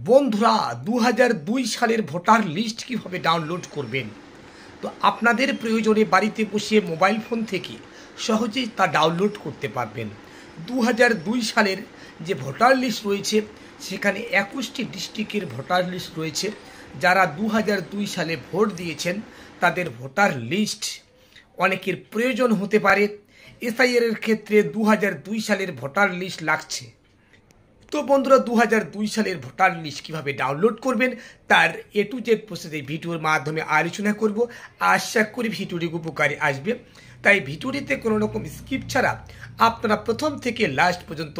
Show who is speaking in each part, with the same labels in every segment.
Speaker 1: বন্ধুরা 2002 সালের voter list কিভাবে ডাউনলোড করবেন। তো আপনাদের প্রয়োজনে বাড়িতে বসে মোবাইল ফোন থেকে সহজেই তা ডাউনলোড করতে পারবেন। 2002 সালের যে ভোটার লিস্ট রয়েছে সেখানে 21টি ডিস্ট্রিক্টের ভোটার লিস্ট রয়েছে। যারা 2002 সালে ভোট দিয়েছেন তাদের ভোটার লিস্ট অনেকের প্রয়োজন হতে পারে। এসআইআর এর ক্ষেত্রে 2002 সালের ভোটার লিস্ট লাগছে। তো বন্ধুরা 2002 সালের ভোটার লিস্ট কীভাবে ডাউনলোড করবেন তার A to Z প্রসেস এই ভিডিওর মাধ্যমে আলোচনা করব। আশা করি ভিডিওটি উপকারী আসবে, তাই ভিডিওটিতে কোনো রকম স্কিপ ছাড়া আপনারা প্রথম থেকে লাস্ট পর্যন্ত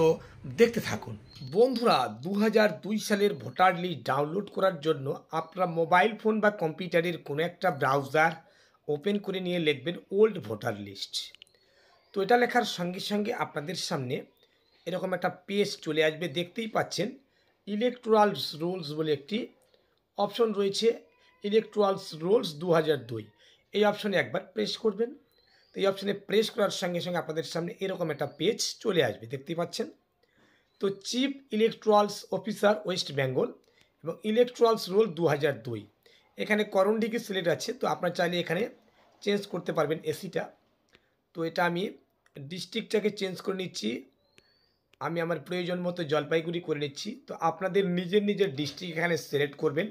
Speaker 1: দেখতে থাকুন। বন্ধুরা 2002 সালের ভোটার লিস্ট ডাউনলোড করার জন্য আপনারা মোবাইল ফোন বা কম্পিউটারের কোনো একটা ব্রাউজার ওপেন করে নিয়ে লিখবেন ওল্ড ভোটার লিস্ট। তো এটা লেখার সঙ্গে সঙ্গে আপনাদের সামনে এরকম একটা পেজ চলে আসবে। দেখতেই পাচ্ছেন ইলেকটোরাল রুলস বলে একটি অপশন রয়েছে, ইলেকটোরাল রুলস 2002। এই অপশনে একবার প্রেস করবেন। তো এই অপশনে প্রেস করার সঙ্গে সঙ্গে আপনাদের সামনে এরকম একটা পেজ চলে আসবে, দেখতেই পাচ্ছেন। তো চিফ ইলেকটোরালস অফিসার ওয়েস্ট বেঙ্গল এবং ইলেকটোরালস রুল 2002 এখানে করণডিকে সিলেক্ট আছে। তো আপনার চাইলে এখানে চেঞ্জ করতে পারবেন এসিটা। তো এটা আমি ডিস্ট্রিক্টটাকে চেঞ্জ করে নিচ্ছি, আমি আমার প্রয়োজন মতো জলপাইগুড়ি করে নিচ্ছি। তো আপনাদের নিজের নিজের ডিস্ট্রিক্ট এখানে সিলেক্ট করবেন।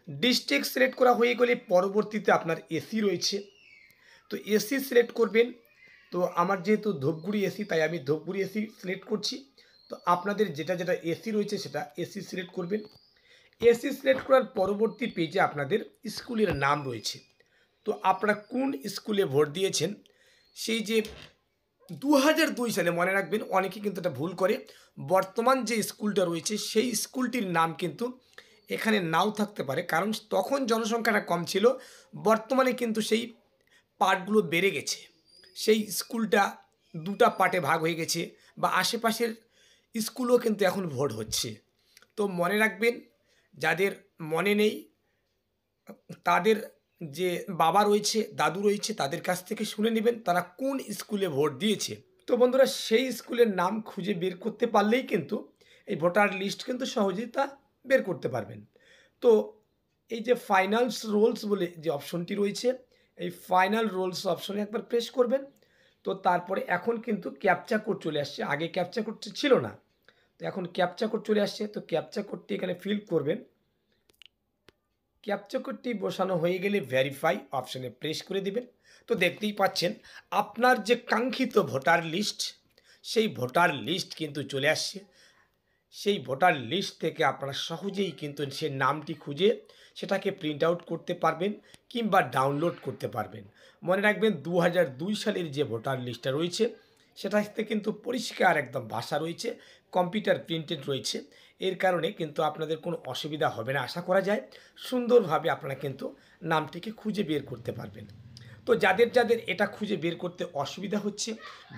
Speaker 1: ডিস্ট্রিক্ট সিলেক্ট করা হয়ে গেলে পরবর্তীতে আপনার এসি রয়েছে, তো এসি সিলেক্ট করবেন। তো আমার যেহেতু ধূপগুড়ি এসি তাই আমি ধূপগুড়ি এসি সিলেক্ট করছি। তো আপনাদের যেটা যেটা এসি রয়েছে সেটা এসি সিলেক্ট করবেন। এসি সিলেক্ট করার পরবর্তী পেজে আপনাদের স্কুলের নাম রয়েছে। তো আপনারা কোন স্কুলে ভোট দিয়েছেন সেই যে 2002 সালে, মনে রাখবেন অনেকে কিন্তু এটা ভুল করে, বর্তমান যে স্কুলটা রয়েছে সেই স্কুলটির নাম কিন্তু এখানে নাও থাকতে পারে, কারণ তখন জনসংখ্যাটা কম ছিল। বর্তমানে কিন্তু সেই পার্টগুলো বেড়ে গেছে, সেই স্কুলটা দুটা পার্টে ভাগ হয়ে গেছে, বা আশেপাশের স্কুলও কিন্তু এখন ভোট হচ্ছে। তো মনে রাখবেন, যাদের মনে নেই তাদের যে বাবা রয়েছে দাদু রয়েছে তাদের কাছ থেকে শুনে নেবেন তারা কোন স্কুলে ভোট দিয়েছে। তো বন্ধুরা সেই স্কুলের নাম খুঁজে বের করতে পারলেই কিন্তু এই ভোটার লিস্ট কিন্তু সহজেই তা বের করতে পারবেন। তো এই যে ফাইনাল রোলস বলে যে অপশনটি রয়েছে, এই ফাইনাল রোলস অপশনে একবার প্রেস করবেন। তো তারপরে এখন কিন্তু ক্যাপচা কোড চলে আসছে, আগে ক্যাপচা কোড ছিল না, তো এখন ক্যাপচা কোড চলে আসছে। তো ক্যাপচা কোডটি এখানে ফিল করবেন। ক্যাপচা কোডটি বসানো হয়ে গেলে ভেরিফাই অপশানে প্রেস করে দিবেন। তো দেখতেই পাচ্ছেন আপনার যে কাঙ্ক্ষিত ভোটার লিস্ট সেই ভোটার লিস্ট কিন্তু চলে আসছে। সেই ভোটার লিস্ট থেকে আপনারা সহজেই কিন্তু সে নামটি খুঁজে সেটাকে প্রিন্ট আউট করতে পারবেন কিংবা ডাউনলোড করতে পারবেন। মনে রাখবেন 2002 সালের যে ভোটার লিস্টটা রয়েছে সেটাতে কিন্তু পরিষ্কার একদম ভাষা রয়েছে, কম্পিউটার প্রিন্টেড রয়েছে। এর কারণে কিন্তু আপনাদের কোনো অসুবিধা হবে না, আশা করা যায় সুন্দরভাবে আপনারা কিন্তু নামটিকে খুঁজে বের করতে পারবেন। তো যাদের যাদের এটা খুঁজে বের করতে অসুবিধা হচ্ছে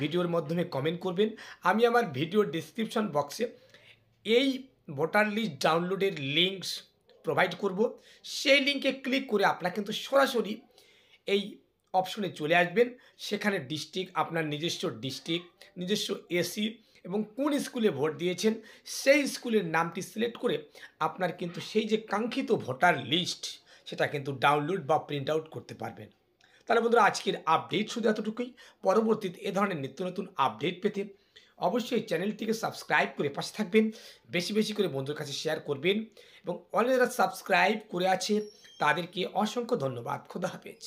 Speaker 1: ভিডিওর মাধ্যমে কমেন্ট করবেন। আমি আমার ভিডিওর ডেসক্রিপশন বক্সে এই ভোটার লিস্ট ডাউনলোডের লিঙ্কস প্রোভাইড করব। সেই লিঙ্কে ক্লিক করে আপনারা কিন্তু সরাসরি এই অপশনে চলে আসবেন। সেখানে ডিস্ট্রিক্ট, আপনার নিজস্ব ডিস্ট্রিক্ট, নিজস্ব এসি এবং কোন স্কুলে ভোট দিয়েছেন সেই স্কুলের নামটি সিলেক্ট করে আপনার কিন্তু সেই যে কাঙ্ক্ষিত ভোটার লিস্ট সেটা কিন্তু ডাউনলোড বা প্রিন্ট আউট করতে পারবেন। তাহলে বন্ধুরা আজকের আপডেট শুধু এতটুকুই। পরবর্তীতে এ ধরনের নিত্য নতুন আপডেট পেতে অবশ্যই চ্যানেলটিকে সাবস্ক্রাইব করে পাশে থাকবেন, বেশি বেশি করে বন্ধুর কাছে শেয়ার করবেন এবং অনেক যারা সাবস্ক্রাইব করে আছে তাদেরকে অসংখ্য ধন্যবাদ। খোদা হাফেজ।